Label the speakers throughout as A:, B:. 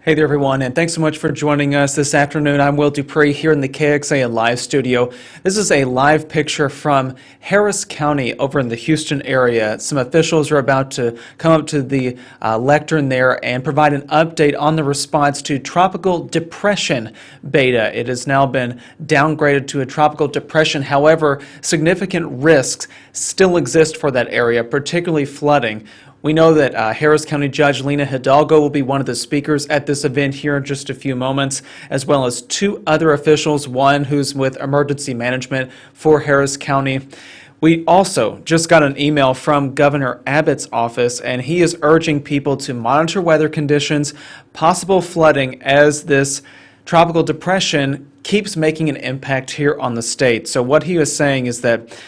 A: Hey there, everyone, and thanks so much for joining us this afternoon. I'm Will Dupree here in the KXAN live studio. This is a live picture from Harris County over in the Houston area. Some officials are about to come up to the lectern there and provide an update on the response to Tropical Depression Beta. It has now been downgraded to a tropical depression. However, significant risks still exist for that area, particularly flooding. We know that Harris County Judge Lina Hidalgo will be one of the speakers at this event here in just a few moments, as well as two other officials, one who's with emergency management for Harris County. We also just got an email from Governor Abbott's office, and he is urging people to monitor weather conditions, possible flooding as this tropical depression keeps making an impact here on the state. So what he is saying is that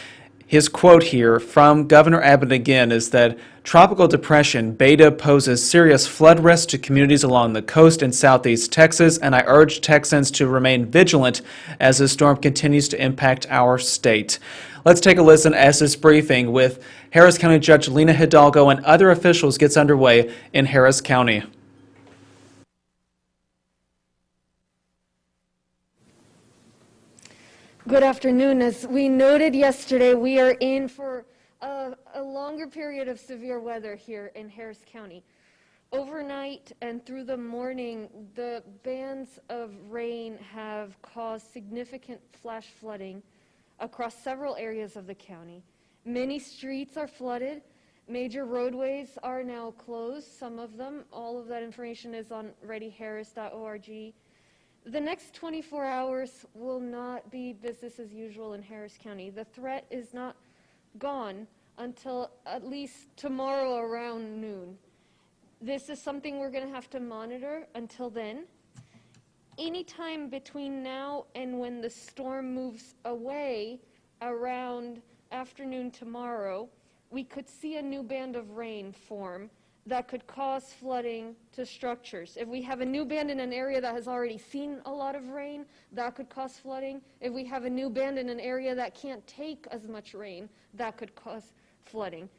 A: his quote here from Governor Abbott again is that tropical depression Beta poses serious flood risk to communities along the coast in southeast Texas, and I urge Texans to remain vigilant as the storm continues to impact our state. Let's take a listen as this briefing with Harris County Judge Lina Hidalgo and other officials gets underway in Harris County.
B: Good afternoon. As we noted yesterday, we are in for a longer period of severe weather here in Harris County. Overnight and through the morning, the bands of rain have caused significant flash flooding across several areas of the county. Many streets are flooded. Major roadways are now closed, some of them. All of that information is on readyharris.org. The next 24 hours will not be business as usual in Harris County. The threat is not gone until at least tomorrow around noon. This is something we're going to have to monitor until then. Anytime between now and when the storm moves away around afternoon tomorrow, we could see a new band of rain form that could cause flooding to structures. If we have a new band in an area that has already seen a lot of rain, that could cause flooding. If we have a new band in an area that can't take as much rain, that could cause flooding.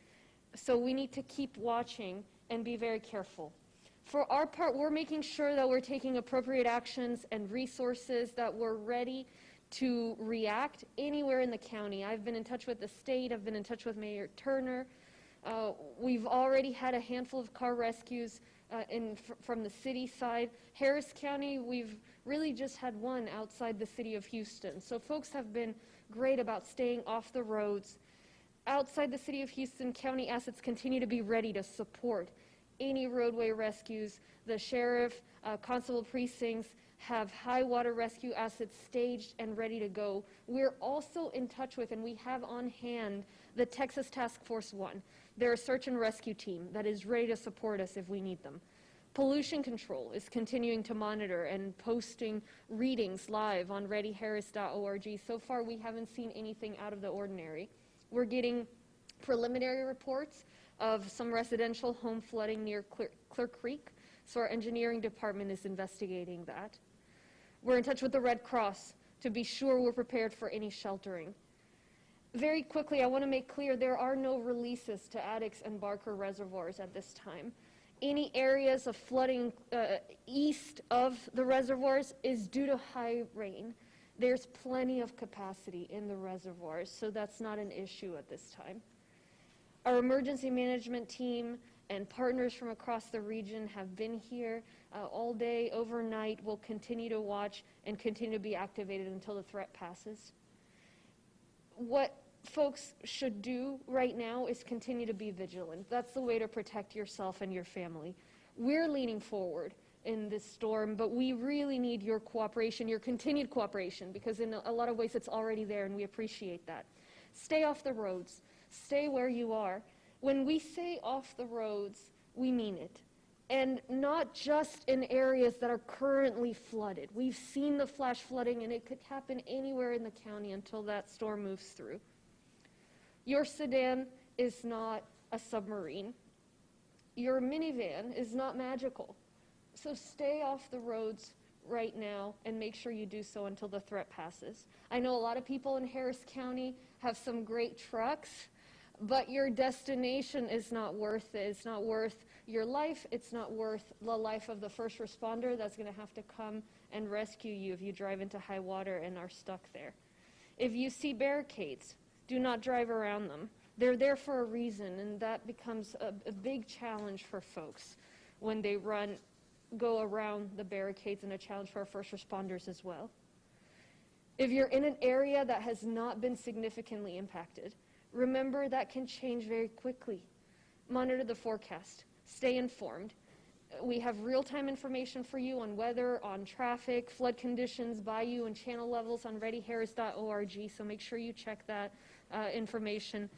B: So we need to keep watching and be very careful. For our part, we're making sure that we're taking appropriate actions and resources, that we're ready to react anywhere in the county. I've been in touch with the state, I've been in touch with Mayor Turner. We've already had a handful of car rescues from the city side. Harris County, we've really just had one outside the city of Houston. So folks have been great about staying off the roads. Outside the city of Houston, county assets continue to be ready to support any roadway rescues. The sheriff, constable precincts have high water rescue assets staged and ready to go. We're also in touch with, and we have on hand, the Texas Task Force 1. They're a search and rescue team that is ready to support us if we need them. Pollution control is continuing to monitor and posting readings live on readyharris.org. So far, we haven't seen anything out of the ordinary. We're getting preliminary reports of some residential home flooding near Clear Creek, so our engineering department is investigating that. We're in touch with the Red Cross to be sure we're prepared for any sheltering. Very quickly, I want to make clear there are no releases to Addicks and Barker reservoirs at this time. Any areas of flooding east of the reservoirs is due to high rain. There's plenty of capacity in the reservoirs, so that's not an issue at this time. Our emergency management team and partners from across the region have been here all day, overnight. We'll continue to watch and continue to be activated until the threat passes. What folks should do right now is continue to be vigilant. That's the way to protect yourself and your family. We're leaning forward in this storm, but we really need your cooperation, your continued cooperation, because in a lot of ways it's already there, and we appreciate that. Stay off the roads. Stay where you are. When we say off the roads, we mean it. And not just in areas that are currently flooded. We've seen the flash flooding, and it could happen anywhere in the county until that storm moves through. Your sedan is not a submarine. Your minivan is not magical. So stay off the roads right now and make sure you do so until the threat passes. I know a lot of people in Harris County have some great trucks, but your destination is not worth it. It's not worth your life, it's not worth the life of the first responder that's going to have to come and rescue you if you drive into high water and are stuck there. If you see barricades, do not drive around them. They're there for a reason, and that becomes a big challenge for folks when they go around the barricades, and a challenge for our first responders as well. If you're in an area that has not been significantly impacted, remember that can change very quickly. Monitor the forecast. Stay informed. We have real-time information for you on weather, on traffic, flood conditions, bayou and channel levels on readyharris.org, so make sure you check that information.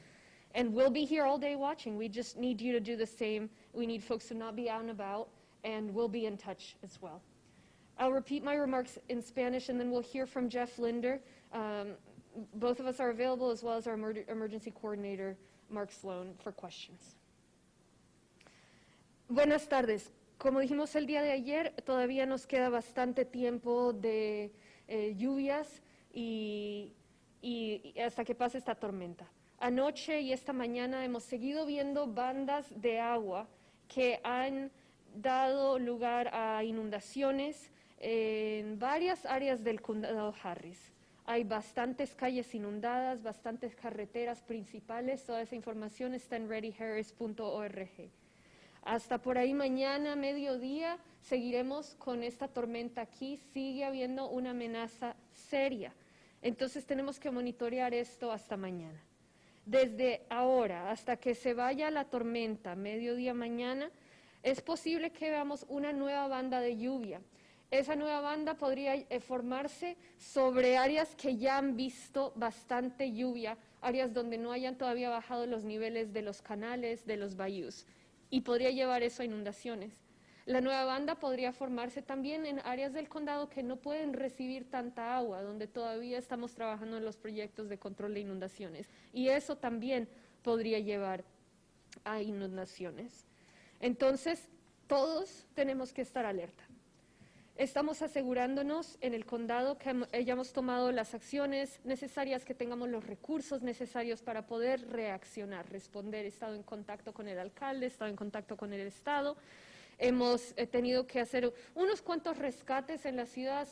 B: And we'll be here all day watching. We just need you to do the same. We need folks to not be out and about, and we'll be in touch as well. I'll repeat my remarks in Spanish, and then we'll hear from Jeff Linder. Both of us are available, as well as our emergency coordinator, Mark Sloan, for questions. Buenas tardes. Como dijimos el día de ayer, todavía nos queda bastante tiempo de lluvias y hasta que pase esta tormenta. Anoche y esta mañana hemos seguido viendo bandas de agua que han dado lugar a inundaciones en varias áreas del condado Harris. Hay bastantes calles inundadas, bastantes carreteras principales. Toda esa información está en readyharris.org. Hasta por ahí mañana, mediodía, seguiremos con esta tormenta aquí. Sigue habiendo una amenaza seria. Entonces tenemos que monitorear esto hasta mañana. Desde ahora hasta que se vaya la tormenta, mediodía mañana, es posible que veamos una nueva banda de lluvia. Esa nueva banda podría formarse sobre áreas que ya han visto bastante lluvia, áreas donde no hayan todavía bajado los niveles de los canales, de los bayous, y podría llevar eso a inundaciones. La nueva banda podría formarse también en áreas del condado que no pueden recibir tanta agua, donde todavía estamos trabajando en los proyectos de control de inundaciones, y eso también podría llevar a inundaciones. Entonces, todos tenemos que estar alerta. Estamos asegurándonos en el condado que hayamos tomado las acciones necesarias, que tengamos los recursos necesarios para poder reaccionar, responder. He estado en contacto con el alcalde, he estado en contacto con el estado. Hemos tenido que hacer unos cuantos rescates en la ciudad,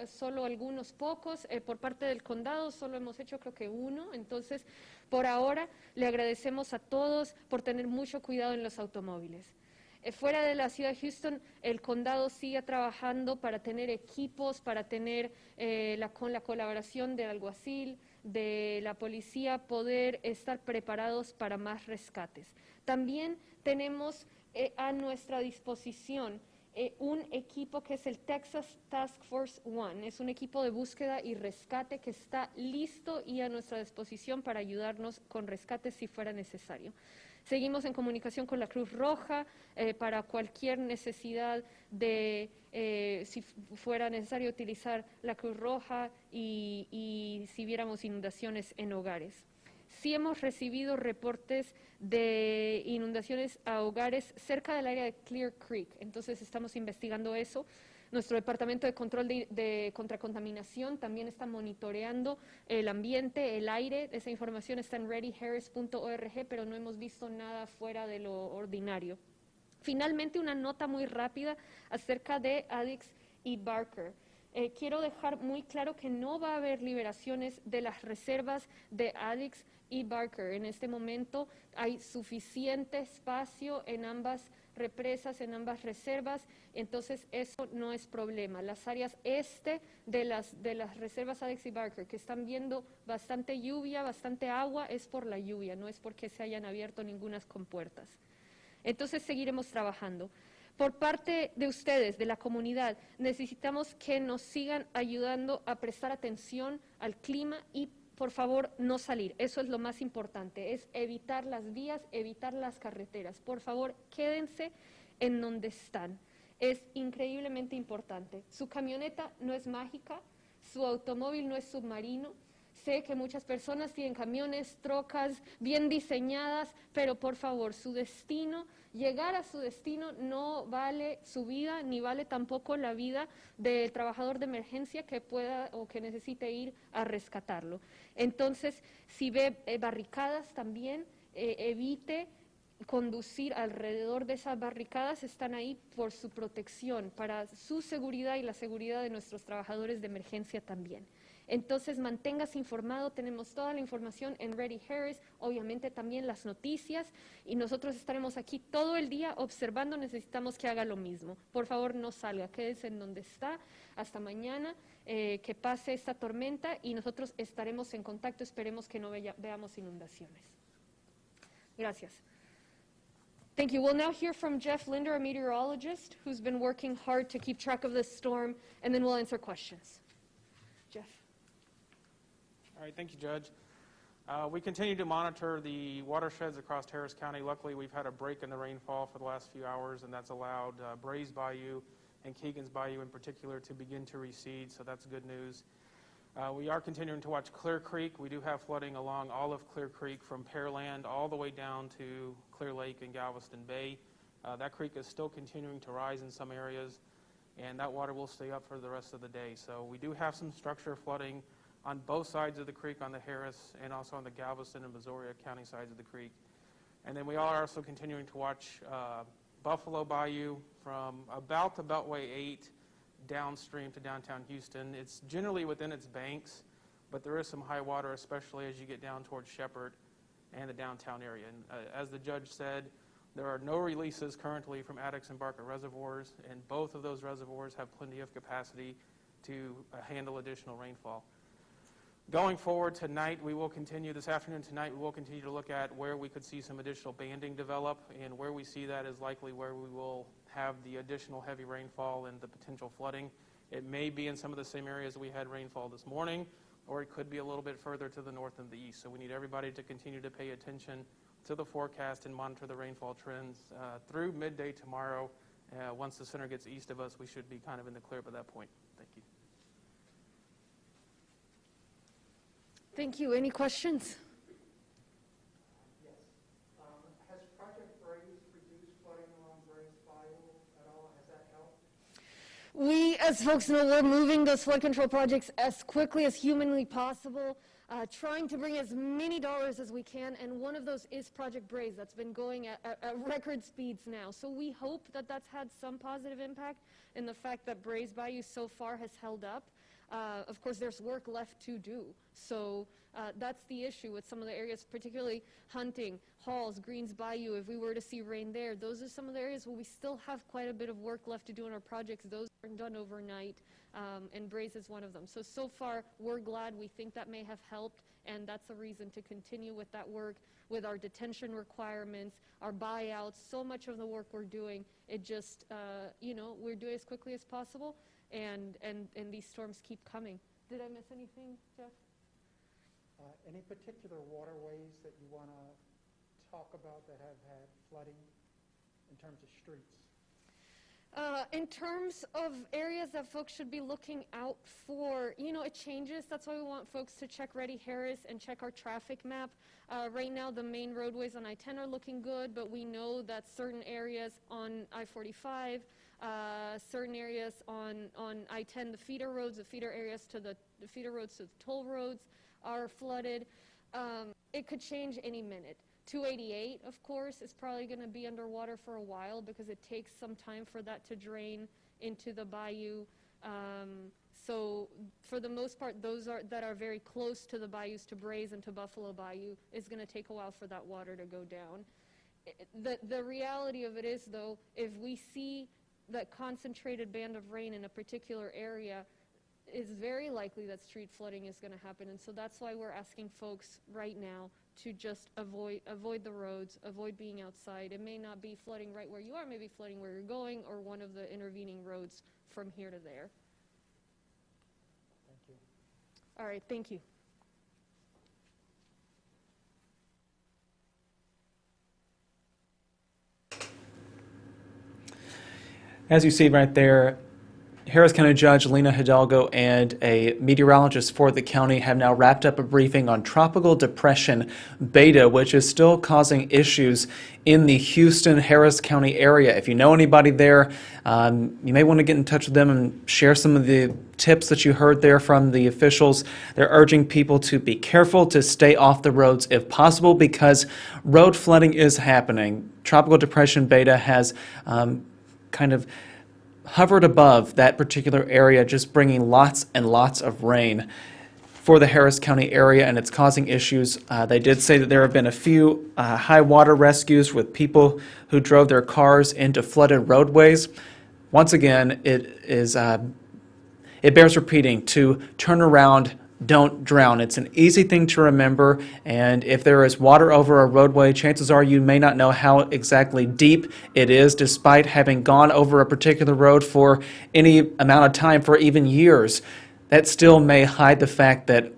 B: solo algunos pocos. Por parte del condado solo hemos hecho creo que uno. Entonces, por ahora, le agradecemos a todos por tener mucho cuidado en los automóviles. Fuera de la ciudad de Houston, el condado sigue trabajando para tener equipos, para tener con la colaboración del alguacil, de la policía, poder estar preparados para más rescates. También tenemos a nuestra disposición un equipo que es el Texas Task Force One. Es un equipo de búsqueda y rescate que está listo y a nuestra disposición para ayudarnos con rescates si fuera necesario. Seguimos en comunicación con la Cruz Roja para cualquier necesidad de, si fuera necesario utilizar la Cruz Roja y si viéramos inundaciones en hogares. Sí hemos recibido reportes de inundaciones a hogares cerca del área de Clear Creek, entonces estamos investigando eso. Nuestro departamento de control de contracontaminación también está monitoreando el ambiente, el aire. Esa información está en readyharris.org, pero no hemos visto nada fuera de lo ordinario. Finalmente, una nota muy rápida acerca de Addicks y Barker. Quiero dejar muy claro que no va a haber liberaciones de las reservas de Addicks y Barker. En este momento hay suficiente espacio en ambas represas, en ambas reservas, entonces eso no es problema. Las áreas este de las reservas Addicks y Barker, que están viendo bastante lluvia, bastante agua, es por la lluvia, no es porque se hayan abierto ningunas compuertas. Entonces seguiremos trabajando. Por parte de ustedes, de la comunidad, necesitamos que nos sigan ayudando a prestar atención al clima y, por favor, no salir. Eso es lo más importante, es evitar las vías, evitar las carreteras. Por favor, quédense en donde están. Es increíblemente importante. Su camioneta no es mágica, su automóvil no es submarino. Sé que muchas personas tienen camiones, trocas bien diseñadas, pero por favor, su destino, llegar a su destino no vale su vida, ni vale tampoco la vida del trabajador de emergencia que pueda o que necesite ir a rescatarlo. Entonces, si ve barricadas también, evite conducir alrededor de esas barricadas están ahí por su protección, para su seguridad y la seguridad de nuestros trabajadores de emergencia también. Entonces, manténgase informado, tenemos toda la información en Ready Harris, obviamente también las noticias, y nosotros estaremos aquí todo el día observando, necesitamos que haga lo mismo. Por favor, no salga, quédese en donde está, hasta mañana, que pase esta tormenta, y nosotros estaremos en contacto, esperemos que no veamos inundaciones. Gracias. Thank you. We'll now hear from Jeff Linder, a meteorologist, who's been working hard to keep track of this storm, and then we'll answer questions. Jeff.
C: All right, thank you, Judge. We continue to monitor the watersheds across Harris County. Luckily, we've had a break in the rainfall for the last few hours, and that's allowed Brays Bayou and Keegan's Bayou in particular to begin to recede, so that's good news. We are continuing to watch Clear Creek. We do have flooding along all of Clear Creek from Pearland all the way down to Clear Lake and Galveston Bay. That creek is still continuing to rise in some areas, and that water will stay up for the rest of the day. So we do have some structure flooding on both sides of the creek, on the Harris and also on the Galveston and Missouri County sides of the creek. And then we are also continuing to watch Buffalo Bayou from about the Beltway 8 downstream to downtown Houston. It's generally within its banks, but there is some high water, especially as you get down towards Shepherd and the downtown area. And as the judge said, there are no releases currently from Addicks and Barker reservoirs, and both of those reservoirs have plenty of capacity to handle additional rainfall. Going forward tonight, we will continue, this afternoon tonight, we will continue to look at where we could see some additional banding develop, and where we see that is likely where we will have the additional heavy rainfall and the potential flooding. It may be in some of the same areas we had rainfall this morning, or it could be a little bit further to the north and the east. So we need everybody to continue to pay attention to the forecast and monitor the rainfall trends through midday tomorrow. Once the center gets east of us, we should be kind of in the clear by that point. Thank you.
B: Thank you. Any questions?
D: Yes. Has Project Brays reduced flooding along Brays Bayou at all? Has that helped?
B: We, as folks know, we're moving those flood control projects as quickly as humanly possible, trying to bring as many dollars as we can, and one of those is Project Brays that's been going at record speeds now. So we hope that that's had some positive impact in the fact that Brays Bayou so far has held up. Of course, there's work left to do. So that's the issue with some of the areas, particularly Hunting, Halls, Greens Bayou. If we were to see rain there, those are some of the areas where we still have quite a bit of work left to do on our projects. Those aren't done overnight, and Brays is one of them. So far, we're glad. We think that may have helped, and that's a reason to continue with that work, with our detention requirements, our buyouts, so much of the work we're doing. It just, we're doing as quickly as possible. And these storms keep coming. Did I miss anything, Jeff?
D: Any particular waterways that you want to talk about that have had flooding in terms of streets?
B: In terms of areas that folks should be looking out for, it changes. That's why we want folks to check Ready Harris and check our traffic map. Right now, the main roadways on I-10 are looking good, but we know that certain areas on I-45, certain areas on I-10, the feeder roads, the feeder areas to the feeder roads to the toll roads are flooded. It could change any minute. 288, of course, is probably going to be underwater for a while because it takes some time for that to drain into the bayou. So for the most part, those that are very close to the bayous, to Brays and to Buffalo Bayou, is going to take a while for that water to go down. The reality of it is, though, if we see that concentrated band of rain in a particular area, it's very likely that street flooding is going to happen. And so that's why we're asking folks right now to just avoid the roads, avoid being outside. It may not be flooding right where you are, maybe flooding where you're going, or one of the intervening roads from here to there.
D: Thank you.
B: All right, thank you.
A: As you see right there, Harris County Judge Lena Hidalgo and a meteorologist for the county have now wrapped up a briefing on Tropical Depression Beta, which is still causing issues in the Houston-Harris County area. If you know anybody there, you may want to get in touch with them and share some of the tips that you heard there from the officials. They're urging people to be careful, to stay off the roads if possible, because road flooding is happening. Tropical Depression Beta has kind of hovered above that particular area, just bringing lots and lots of rain for the Harris County area, and it's causing issues. They did say that there have been a few high water rescues with people who drove their cars into flooded roadways. Once again, it bears repeating to turn around, don't drown. It's an easy thing to remember, and if there is water over a roadway, chances are you may not know how exactly deep it is, despite having gone over a particular road for any amount of time, for even years. That still may hide the fact that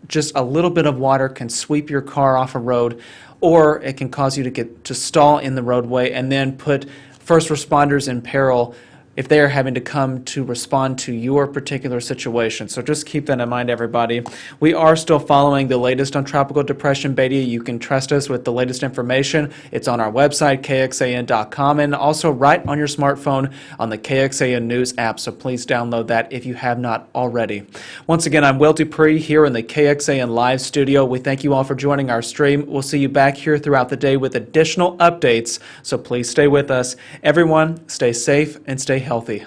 A: just a little bit of water can sweep your car off a road, or it can cause you to stall in the roadway and then put first responders in peril if they are having to come to respond to your particular situation. So just keep that in mind, everybody. We are still following the latest on Tropical Depression Beta. You can trust us with the latest information. It's on our website, kxan.com, and also right on your smartphone on the KXAN News app, so please download that if you have not already. Once again, I'm Will Dupree here in the KXAN Live studio. We thank you all for joining our stream. We'll see you back here throughout the day with additional updates, so please stay with us. Everyone, stay safe and stay healthy.